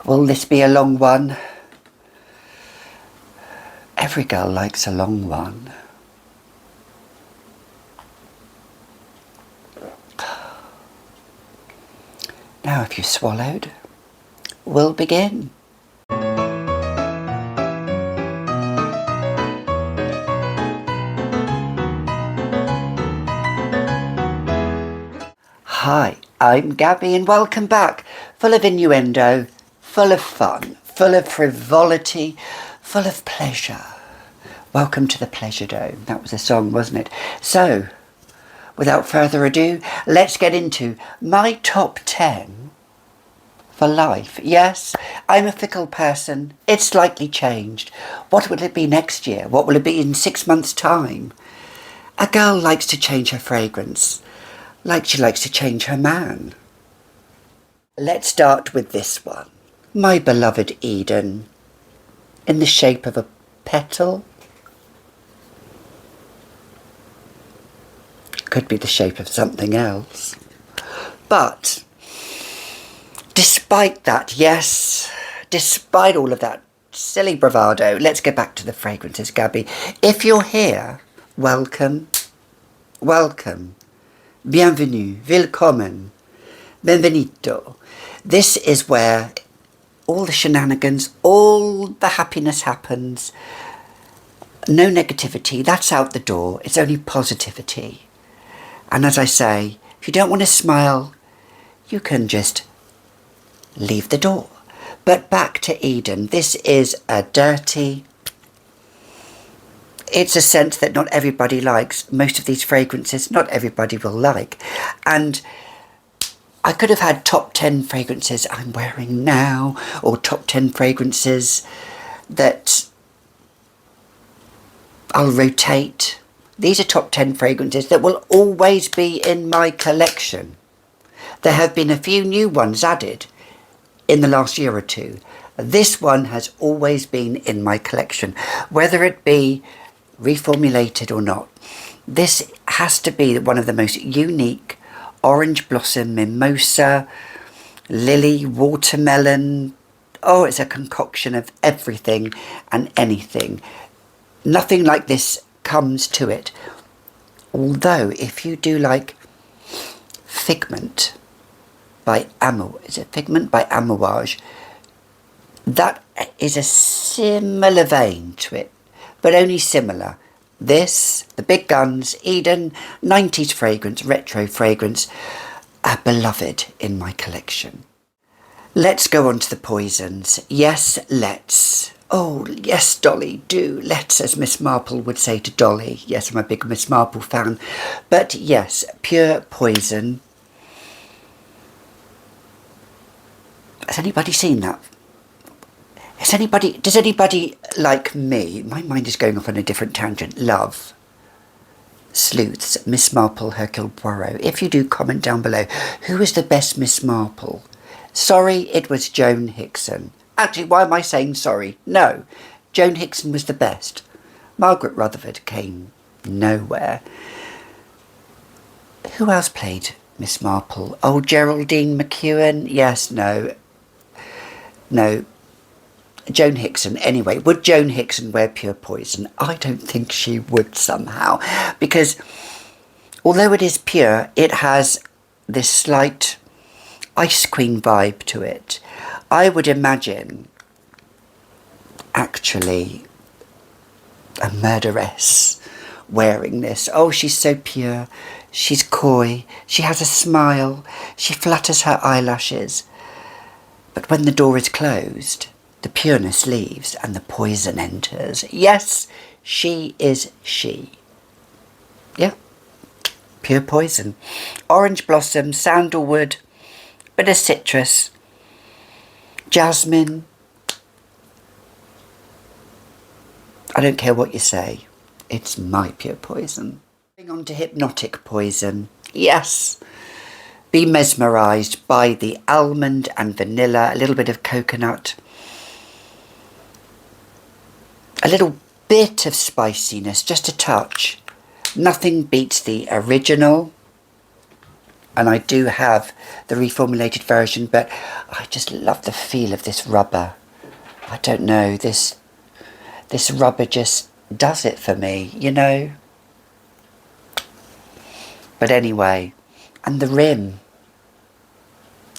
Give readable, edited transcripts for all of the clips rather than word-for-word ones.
Will this be a long one? Every girl likes a long one. Now if you swallowed, we'll begin. Hi, I'm Gabby and welcome back. Full of innuendo, full of fun, full of frivolity, full of pleasure. Welcome to the Pleasure Dome. That was a song, wasn't it? So, without further ado, let's get into my top 10 for life. Yes, I'm a fickle person. It's slightly changed. What will it be next year? What will it be in 6 months' time? A girl likes to change her fragrance, like she likes to change her man. Let's start with this one. My beloved Eden, in the shape of a petal. Could be the shape of something else. But despite that, yes, despite all of that silly bravado, let's get back to the fragrances, Gabby. If you're here, welcome, welcome, bienvenue, willkommen, benvenuto. This is where all the shenanigans, all the happiness happens. No negativity, that's out the door. It's only positivity. And as I say, if you don't want to smile, you can just leave the door. But back to Eden. This is a dirty... It's a scent that not everybody likes. Most of these fragrances, not everybody will like. And I could have had top 10 fragrances I'm wearing now, or top 10 fragrances that I'll rotate. These are top 10 fragrances that will always be in my collection. There have been a few new ones added in the last year or two. This one has always been in my collection, whether it be reformulated or not. This has to be one of the most unique orange blossom, mimosa, lily, watermelon. Oh, it's a concoction of everything and anything. Nothing like this comes to it. Although if you do like Figment by Figment by Amouage, that is a similar vein to it, but only similar. This, the big guns, Eden, 90s fragrance, retro fragrance, a beloved in my collection. Let's go on to the poisons. Yes, let's. Oh, yes, Dolly, do. Let's, as Miss Marple would say to Dolly. Yes, I'm a big Miss Marple fan. But yes, pure poison. Has anybody seen that? Does anybody like me? My mind is going off on a different tangent. Love sleuths, Miss Marple, Hercule Poirot. If you do, comment down below. Who is the best Miss Marple? Sorry, it was Joan Hickson. Actually, why am I saying sorry? No, Joan Hickson was the best. Margaret Rutherford came nowhere. Who else played Miss Marple? Oh, Geraldine McEwen? Yes, no. Joan Hickson. Anyway, would Joan Hickson wear pure poison? I don't think she would somehow. Because although it is pure, it has this slight Ice Queen vibe to it. I would imagine, actually, a murderess wearing this. Oh, she's so pure. She's coy. She has a smile. She flutters her eyelashes. But when the door is closed, the pureness leaves and the poison enters. Yes, she is she. Yeah, pure poison. Orange blossom, sandalwood, bit of citrus, jasmine. I don't care what you say. It's my pure poison. Moving on to Hypnotic Poison. Yes. Be mesmerised by the almond and vanilla, a little bit of coconut, a little bit of spiciness, just a touch. Nothing beats the original And I do have the reformulated version, but I just love the feel of this rubber. I don't know, this rubber just does it for me, you know. But anyway, and the rim.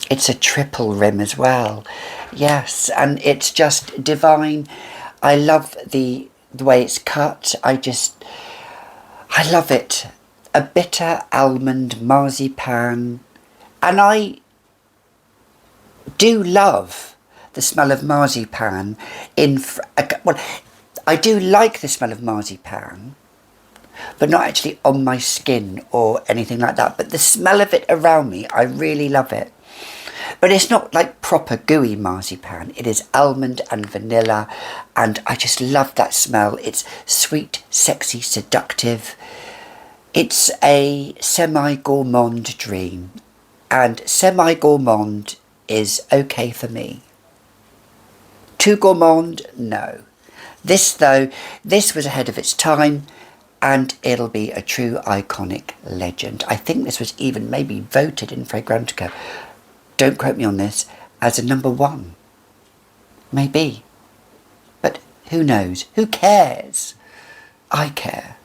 It's a triple rim as well. Yes, and it's just divine. I love the way it's cut. I love it. A bitter almond marzipan. And I do love the smell of marzipan well, I do like the smell of marzipan, but not actually on my skin or anything like that. But the smell of it around me, I really love it. But it's not like proper gooey marzipan. It is almond and vanilla, and I just love that smell. It's sweet, sexy, seductive. It's a semi-gourmand dream, and semi-gourmand is okay for me. Too gourmand? No. This though, this was ahead of its time, and it'll be a true iconic legend. I think this was even maybe voted in Fragrantica, don't quote me on this, as a #1. Maybe. But who knows? Who cares? I care,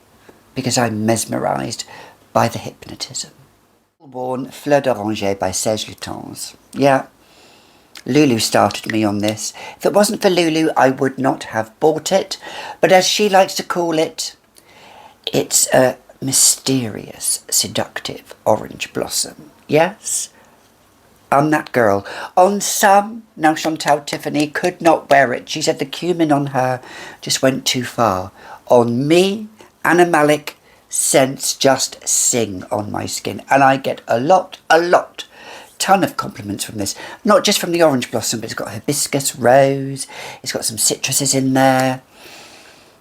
because I'm mesmerised by the hypnotism. Worn Fleur d'Oranger by Serge Lutens. Yeah, Lulu started me on this. If it wasn't for Lulu, I would not have bought it. But as she likes to call it, it's a mysterious, seductive orange blossom. Yes? I'm that girl. On some, now Chantal Tiffany could not wear it. She said the cumin on her just went too far. On me, Anna Malik, scents just sing on my skin. And I get a lot, ton of compliments from this. Not just from the orange blossom, but it's got hibiscus, rose. It's got some citruses in there.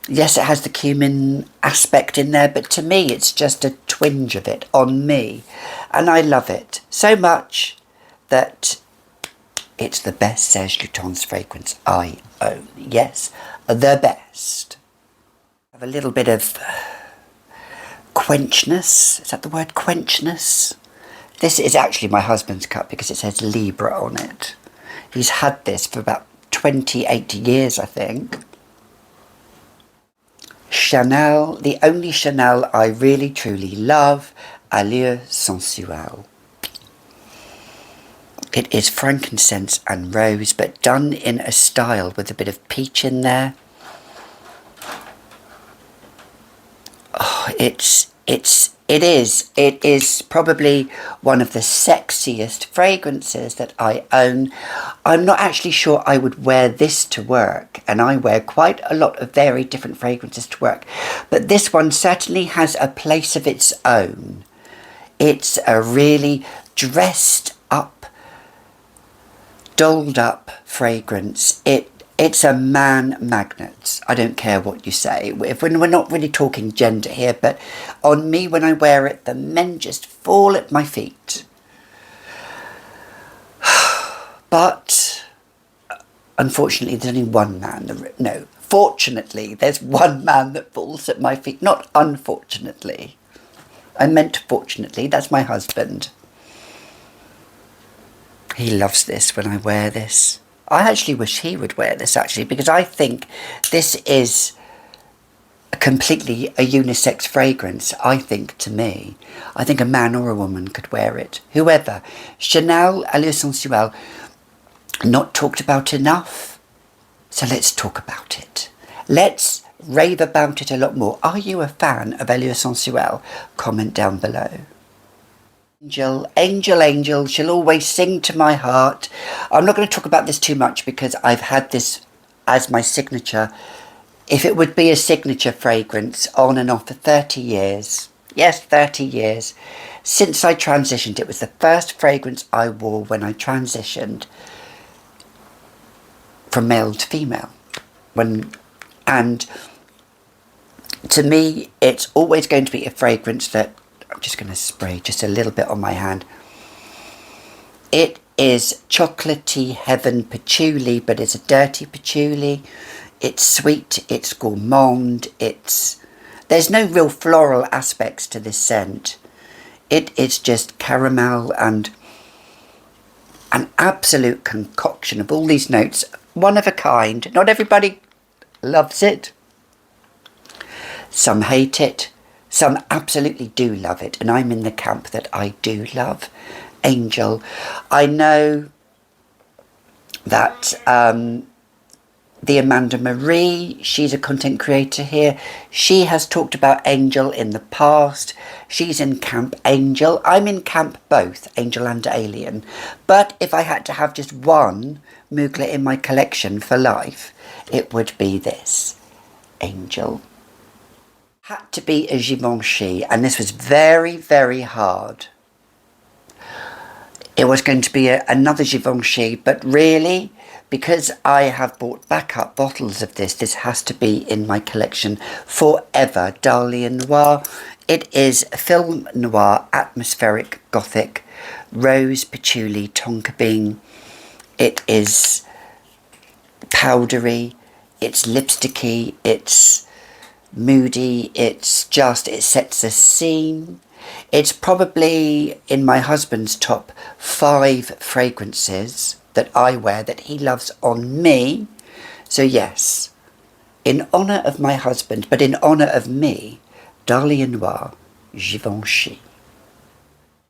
Yes, it has the cumin aspect in there, but to me it's just a twinge of it on me. And I love it so much that it's the best Serge Lutens fragrance I own. Yes, the best. I have a little bit of quenchness. Is that the word, quenchness? This is actually my husband's cup because it says Libra on it. He's had this for about 28 years, I think. Chanel, the only Chanel I really truly love, Allure Sensuelle. It is frankincense and rose, but done in a style with a bit of peach in there. Oh, it is probably one of the sexiest fragrances that I own. I'm not actually sure I would wear this to work, and I wear quite a lot of very different fragrances to work, but this one certainly has a place of its own. It's a really dressed up, dolled up fragrance. It's a man magnet. I don't care what you say. We're not really talking gender here, but on me when I wear it, the men just fall at my feet. But unfortunately, there's only one man. No, fortunately, there's one man that falls at my feet. Not unfortunately. I meant fortunately. That's my husband. He loves this when I wear this. I actually wish he would wear this, actually, because I think this is completely a unisex fragrance, I think, to me. I think a man or a woman could wear it. Whoever. Chanel Allure Sensuelle, not talked about enough. So let's talk about it. Let's rave about it a lot more. Are you a fan of Allure Sensuelle? Comment down below. Angel, angel, angel, she'll always sing to my heart. I'm not going to talk about this too much because I've had this as my signature. If it would be a signature fragrance on and off for 30 years. Yes, 30 years. Since I transitioned, it was the first fragrance I wore when I transitioned from male to female. And to me, it's always going to be a fragrance that I'm just going to spray just a little bit on my hand. It is chocolatey heaven patchouli, but it's a dirty patchouli. It's sweet, it's gourmand, there's no real floral aspects to this scent. It is just caramel and an absolute concoction of all these notes. One of a kind. Not everybody loves it. Some hate it. Some absolutely do love it. And I'm in the camp that I do love Angel. I know that the Amanda Marie, she's a content creator here. She has talked about Angel in the past. She's in camp Angel. I'm in camp both, Angel and Alien. But if I had to have just one Mugler in my collection for life, it would be this, Angel. Had to be a Givenchy, and this was very, very hard. It was going to be another Givenchy, but really, because I have bought backup bottles of this has to be in my collection forever. Dahlia Noir. It is Film Noir, Atmospheric Gothic, Rose, Patchouli, Tonka Bean. It is powdery, it's lipsticky, it's moody, it sets a scene. It's probably in my husband's top 5 fragrances that I wear that he loves on me. So yes, in honour of my husband, but in honour of me, Dahlia Noir, Givenchy.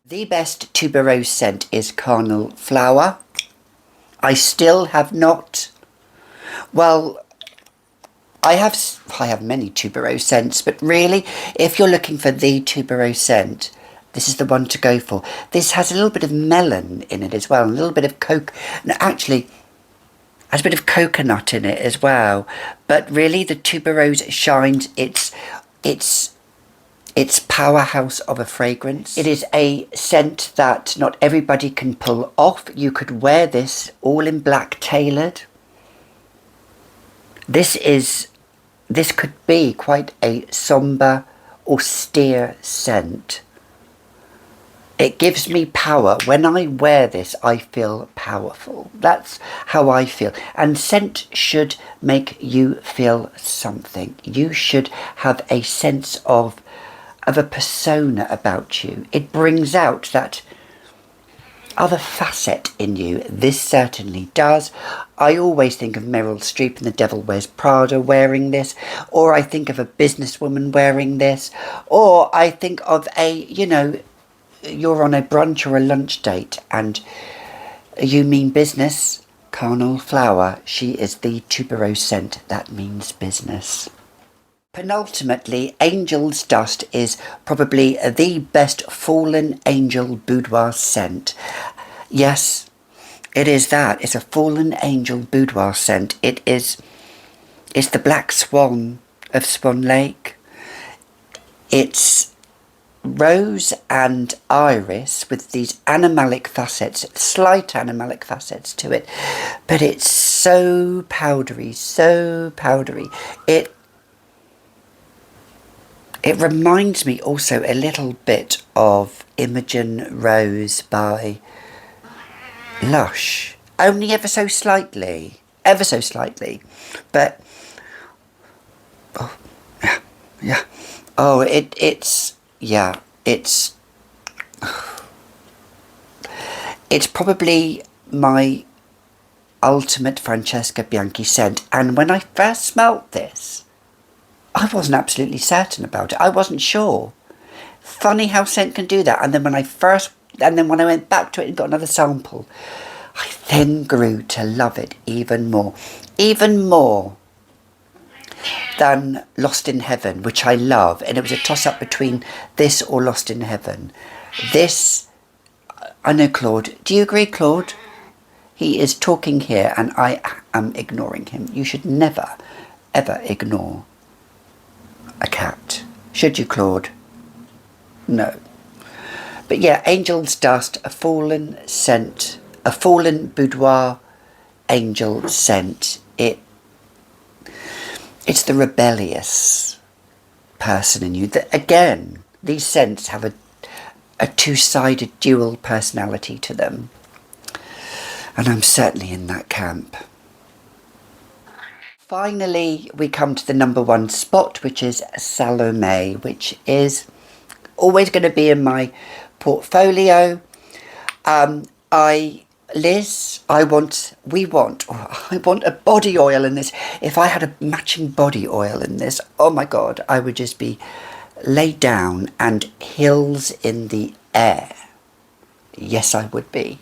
The best tuberose scent is Carnal Flower. I still have not, well, I have many tuberose scents, but really, if you're looking for the tuberose scent, this is the one to go for. This has a little bit of melon in it as well, a little bit of actually, has a bit of coconut in it as well. But really, the tuberose shines its powerhouse of a fragrance. It is a scent that not everybody can pull off. You could wear this all in black tailored. This could be quite a sombre, austere scent. It gives me power. When I wear this, I feel powerful. That's how I feel. And scent should make you feel something. You should have a sense of a persona about you. It brings out that other facet in you. This certainly does. I always think of Meryl Streep in The Devil Wears Prada wearing this, or I think of a businesswoman wearing this, or I think of you're on a brunch or a lunch date and you mean business. Carnal Flower, she is the tuberose scent that means business. Penultimately, Angel's Dust is probably the best fallen angel boudoir scent. Yes, it is that. It's a fallen angel boudoir scent. It's the black swan of Swan Lake. It's rose and iris with these animalic facets, slight animalic facets to it, but it's so powdery, so powdery. It reminds me also a little bit of Imogen Rose by Lush, only ever so slightly, but it's probably my ultimate Francesca Bianchi scent. And when I first smelt this, I wasn't absolutely certain about it. I wasn't sure. Funny how scent can do that. And then when I went back to it and got another sample, I then grew to love it even more than Lost in Heaven, which I love. And it was a toss-up between this or Lost in Heaven. This, I know Claude. Do you agree, Claude? He is talking here and I am ignoring him. You should never, ever ignore a cat. Should you, Claude? No. But yeah, Angel's Dust, a fallen scent, a fallen boudoir angel scent. It's the rebellious person in you. That again, these scents have a two-sided dual personality to them. And I'm certainly in that camp. Finally, we come to the number 1 spot, which is Salome, which is always going to be in my portfolio. We want a body oil in this. If I had a matching body oil in this, oh my God, I would just be laid down and hills in the air. Yes, I would be.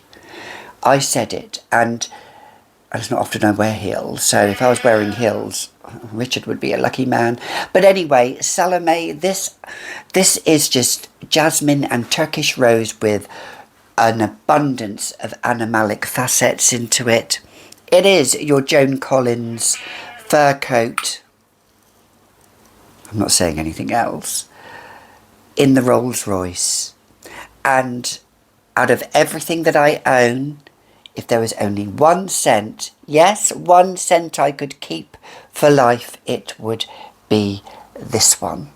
I said it, and it's not often I wear heels, so if I was wearing heels, Richard would be a lucky man. But anyway, Salome, this is just jasmine and Turkish rose with an abundance of animalic facets into it. It is your Joan Collins fur coat, I'm not saying anything else, in the Rolls Royce. And out of everything that I own, if there was only 1 cent, yes, 1 cent I could keep for life, it would be this one.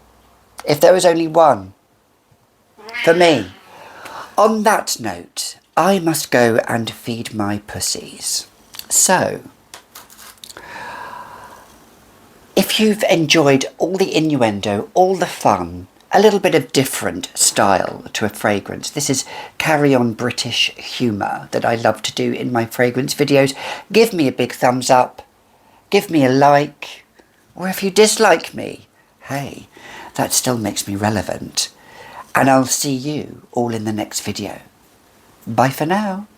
If there was only one, for me. On that note, I must go and feed my pussies. So, if you've enjoyed all the innuendo, all the fun, a little bit of different style to a fragrance, this is carry on British humour that I love to do in my fragrance videos, give me a big thumbs up, give me a like, or if you dislike me, hey, that still makes me relevant. And I'll see you all in the next video. Bye for now.